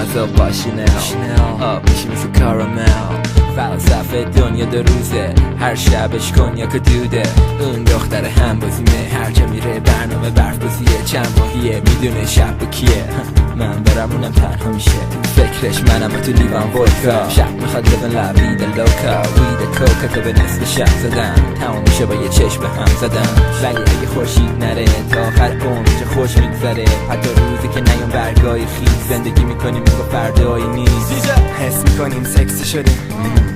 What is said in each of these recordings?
عذاب باشینه آب میشی مثل کارامل فلسفه دنیا دو روزه هر شبش کنیاک دوده اون دختر هم بازیمه هر جا میره برنامه برف بازیه چند ماهیه میدونه شب با کیه من برم اونم تنها میشه فکرش منم تو لیوان ودکا شب میخواد لبن لبید لوکا وید کوکا که به نصف شب زدن تمام میشه با یه چشم به هم زدن ولی اگه خورشید نره تا آخر عمر چه خوش میگذره حتی روزی که نیام برگای خیز زندگی میکنیم میگو فردایی نیست حس میکنیم سکسی شدیم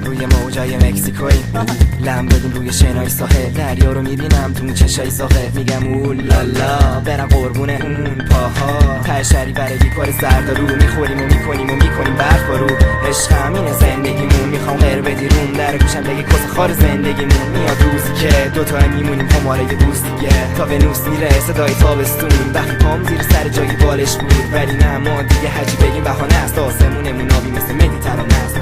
روی موجای مکزیکویی لم بدیم روی شنای ساحل دریا رو میبینم تو چشای ساحل میگم اولالا برم قربون اون پاها پرشری برای کار زرد رو میخوریم و میکنیم برف رو عشق همینه زندگیمون میخوام غیر بدی روم در گوشم بگی کس خار زندگیمون میاد روزی که دوتا میمونیم خماره دوست دیگه تا ونوس میره صدای تابستون وقتی پام زیر سر جایی بالش بود ولی نه ما دیگه هرچی بگیم بهانه است آسمونمون آبی مثل مدیترانه است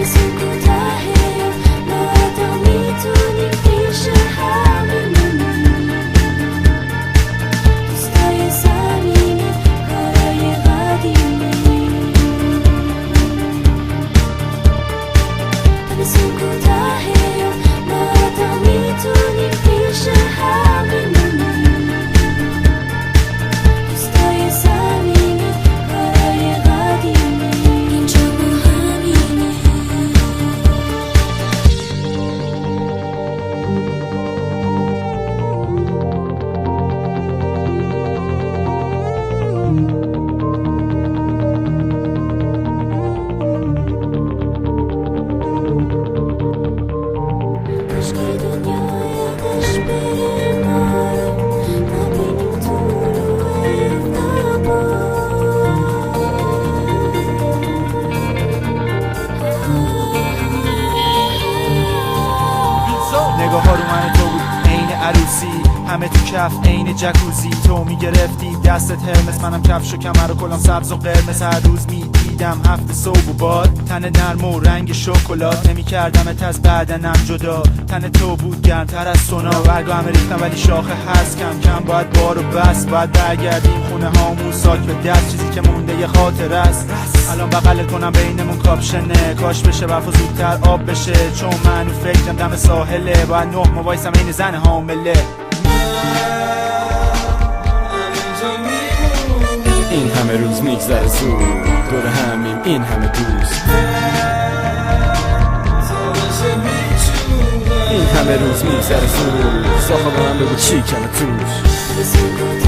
بسون کوتاهه ما میتونیم پیش هم بمونیم دوستای صمیمی کارای قدیمی بسون کوتاهه ما میتونیم پیش هم بمونیم دوستای صمیمی کارای قدیمی اینجا ما همینه عشقی دنیا یادش بره ما نبینیم تو نگاه ها رو من تو بود عین عروسی همه تو کف عین جکوزی تو میگرفتی دستت هرمس منم کفش و کمر و کلام سبز و قرمز هر روز میدیدم هفت صبح و باد تن نرم و رنگ شکلات نمیکردمت از بدنم جدا تن تو بود گرمتر از سونا برگا همه ریختم ولی شاخه هست کم کم باید بار و بس باید برگردیم خونه هامون ساک به دست چیزی که مونده یه خاطر است الان بغل کنم بینمون کاپشنه کاش بشه برف و زودتر آب بشه چون من و فکرم دم ساحله باید نه ما وایسم این زن حامله این همه روز میگذره زود دور همیم این همه دوست این همه روز میگذره زود صاحب من بگو چی کمه توش